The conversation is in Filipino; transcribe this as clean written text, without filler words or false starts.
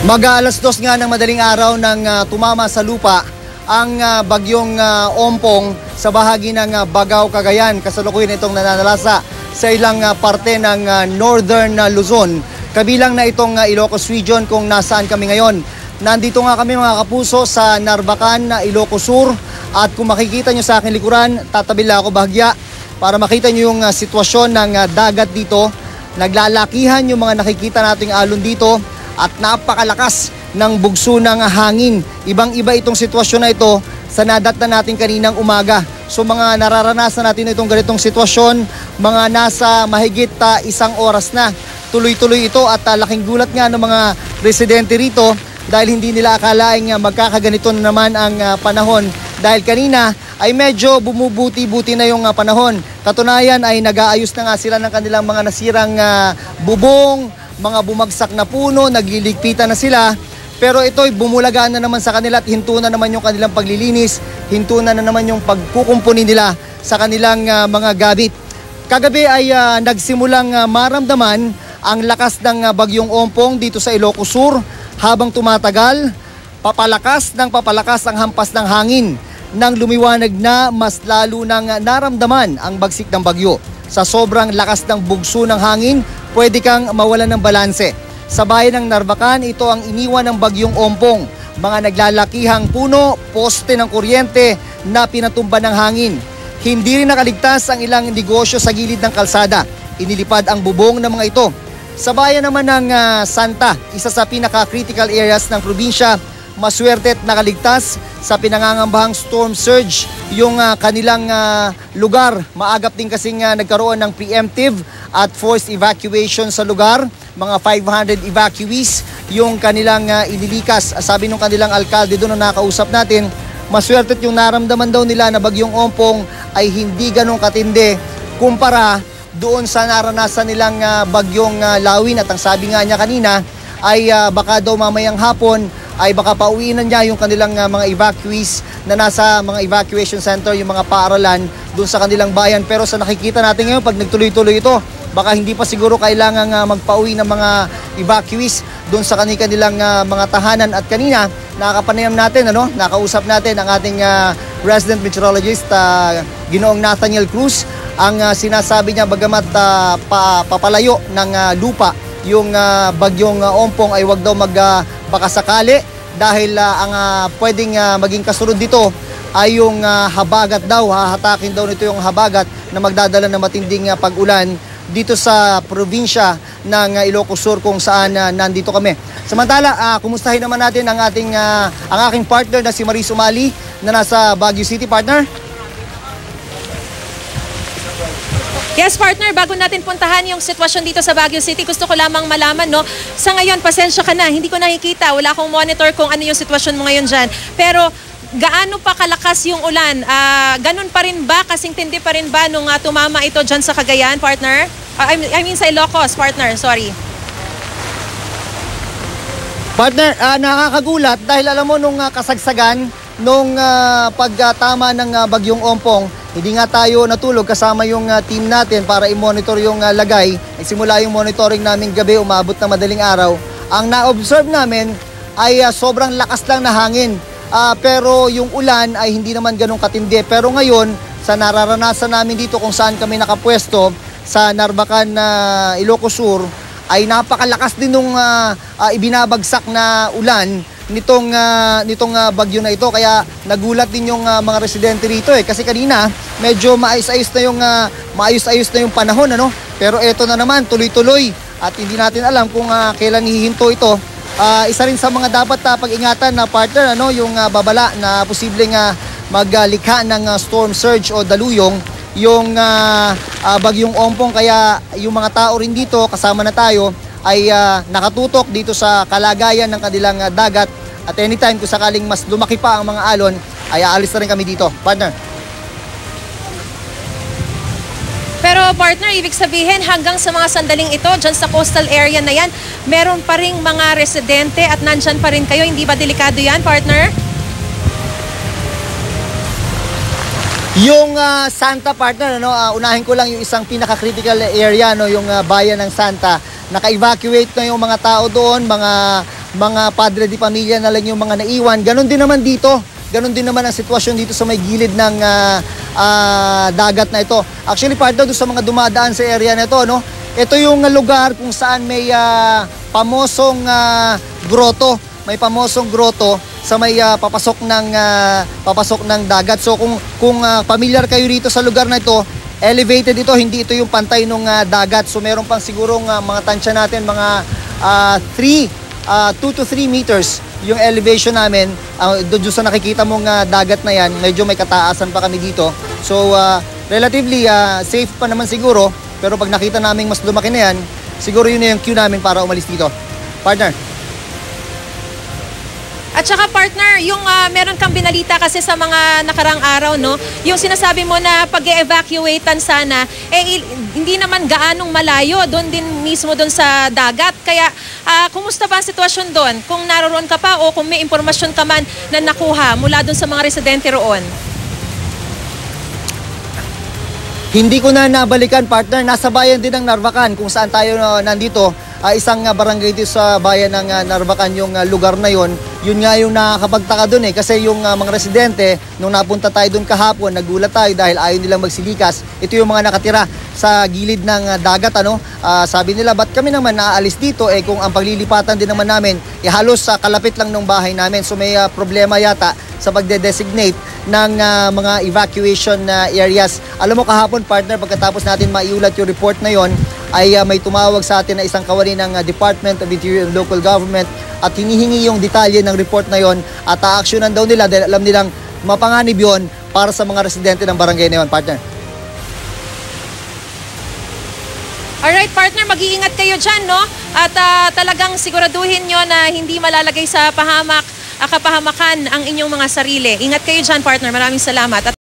Mag-alas 2 nga ng madaling araw nang tumama sa lupa ang bagyong Ompong sa bahagi ng Bagao, Cagayan. Kasalukuyan itong nananalasa sa ilang parte ng Northern Luzon. Kabilang na itong Ilocos Region kung nasaan kami ngayon. Nandito nga kami mga kapuso sa Narvacan, Ilocos Sur. At kung makikita nyo sa aking likuran, tatabila ako bahagya para makita nyo yung sitwasyon ng dagat dito. Naglalakihan yung mga nakikita nating alon dito. At napakalakas ng bugso ng hangin. Ibang-iba itong sitwasyon na ito sa nadatnan natin kaninang umaga. So mga nararanasan natin itong ganitong sitwasyon, mga nasa mahigit 1 oras na. Tuloy-tuloy ito at laking gulat nga ng mga residente rito dahil hindi nila akalaing magkakaganito na naman ang panahon. Dahil kanina ay medyo bumubuti-buti na yung panahon. Katunayan ay nag-aayos na nga sila ng kanilang mga nasirang bubong, mga bumagsak na puno, nagliligpitan na sila. Pero ito'y bumulagaan na naman sa kanila at hinto na naman yung kanilang paglilinis, hinto na naman yung pagkukumpuni nila sa kanilang mga gamit. Kagabi ay nagsimulang maramdaman ang lakas ng bagyong Ompong dito sa Ilocos Sur. Habang tumatagal, papalakas ang hampas ng hangin. Nang lumiwanag na, mas lalo nang naramdaman ang bagsik ng bagyo. Sa sobrang lakas ng bugso ng hangin, pwede kang mawalan ng balanse. Sa bayan ng Narvacan, ito ang iniwan ng bagyong Ompong. Mga naglalakihang puno, poste ng kuryente na pinatumba ng hangin. Hindi rin nakaligtas ang ilang negosyo sa gilid ng kalsada. Inilipad ang bubong ng mga ito. Sa bayan naman ng Santa, isa sa pinaka-critical areas ng probinsya, maswerte at nakaligtas sa pinangangambahang storm surge yung kanilang lugar. Maagap din kasing nagkaroon ng preemptive at forced evacuation sa lugar. Mga 500 evacuees yung kanilang inilikas. Sabi nung kanilang alkalde doon na nakausap natin, maswerte yung naramdaman daw nila na bagyong Ompong ay hindi ganong katindi kumpara doon sa naranasan nilang bagyong Lawin. At ang sabi nga niya kanina ay baka daw mamayang hapon ay baka pauwiin na niya yung kanilang mga evacuees na nasa mga evacuation center, yung mga paaralan doon sa kanilang bayan. Pero sa nakikita natin ngayon, pag nagtuloy-tuloy ito, baka hindi pa siguro kailangan magpauwi ng mga evacuees doon sa kanilang mga tahanan. At kanina, nakakapanayam natin, nakausap natin ang ating resident meteorologist, Ginoong Nathaniel Cruz. Ang sinasabi niya, bagamat papalayo ng lupa yung bagyong Ompong, ay wag daw baka sakali dahil ang pwedeng maging kasunod dito ay yung habagat daw. Hahatakin daw nito yung habagat na magdadala ng matinding pag-ulan dito sa probinsya ng Ilocos Sur kung saan nandito kami. Samantala, kumustahin naman natin ang aking partner na si Marie Sumali na nasa Baguio City. Partner? Yes, partner, bago natin puntahan yung sitwasyon dito sa Baguio City, gusto ko lamang malaman, sa ngayon, pasensya ka na, hindi ko nakikita, wala akong monitor kung ano yung sitwasyon mo ngayon dyan. Pero, gaano pa kalakas yung ulan? Ganun pa rin ba, kasing tindi pa rin ba nung tumama ito dyan sa Cagayan, partner? I mean sa Ilocos, partner, sorry. Partner, nakakagulat dahil alam mo nung kasagsagan, nung pagtama ng bagyong Ompong, hindi nga tayo natulog kasama yung team natin para i-monitor yung lagay. Nagsimula yung monitoring namin gabi, umabot na madaling araw. Ang na-observe namin ay sobrang lakas lang na hangin. Pero yung ulan ay hindi naman ganun katindi. Pero ngayon, sa nararanasan namin dito kung saan kami nakapwesto, sa Narvacan, Ilocos Sur, ay napakalakas din nung ibinabagsak na ulan nitong bagyo na ito. Kaya nagulat din yung mga residente rito kasi kanina medyo maayos-ayos na yung panahon, pero eto na naman tuloy-tuloy at hindi natin alam kung kailan hihinto ito. Isa rin sa mga dapat pag-ingatan na partner, yung babala na posibleng maglikha ng storm surge o daluyong yung bagyong Ompong. Kaya yung mga tao rin dito kasama na tayo ay nakatutok dito sa kalagayan ng kanilang dagat. At anytime kung sakaling mas lumaki pa ang mga alon, ay aalis na rin kami dito. Partner. Pero partner, ibig sabihin hanggang sa mga sandaling ito, dyan sa coastal area na yan, meron pa ring mga residente at nandyan pa rin kayo. Hindi ba delikado yan, partner? Yung Santa, partner, unahin ko lang yung isang pinaka-critical area, yung bayan ng Santa. Naka-evacuate na yung mga tao doon, mga mga padre di pamilya na lang yung mga naiwan. Ganon din naman dito. Ganon din naman ang sitwasyon dito sa may gilid ng dagat na ito. Actually, partner, doon sa mga dumadaan sa area na ito, no? Ito yung lugar kung saan may pamosong groto. May pamosong groto sa may papasok ng dagat. So kung familiar kayo rito sa lugar na ito, elevated ito, hindi ito yung pantay ng dagat. So meron pang sigurong mga tansya natin, mga 2 to 3 meters yung elevation namin. Doon sa nakikita mong dagat na yan, medyo may kataasan pa kami dito. So relatively safe pa naman siguro, pero pag nakita namin mas lumaki na yan, siguro yun na yung cue namin para umalis dito. Partner. At saka partner, yung meron kang binalita kasi sa mga nakarang araw, no? Yung sinasabi mo na pag-evacuatean sana, hindi naman gaanong malayo, doon din mismo doon sa dagat. Kaya, kumusta ba ang sitwasyon doon? Kung naroon ka pa o kung may impormasyon ka man na nakuha mula doon sa mga residente roon? Hindi ko na nabalikan, partner. Nasa bayan din ng Narvacan kung saan tayo nandito. Isang barangay dito sa bayan ng Narvacan yung lugar na yon. Yun nga yung nakakapagtaka doon kasi yung mga residente, nung napunta tayo doon kahapon, nagulat tayo dahil ayaw nilang magsilikas. Ito yung mga nakatira sa gilid ng dagat. Sabi nila, ba't kami naman naaalis dito? Kung ang paglilipatan din naman namin, halos sa kalapit lang ng bahay namin. So may problema yata sa pagde-designate ng mga evacuation areas. Alam mo kahapon, partner, pagkatapos natin maiulat yung report na yon, ay may tumawag sa atin na isang kawani ng Department of Interior and Local Government at hinihingi yung detalye ng report na yon at aaksyonan daw nila dahil alam nilang mapanganib yon para sa mga residente ng barangay na yon, partner. Alright, partner, mag-iingat kayo dyan, no? At talagang siguraduhin nyo na hindi malalagay sa kapahamakan ang inyong mga sarili. Ingat kayo dyan, partner. Maraming salamat. At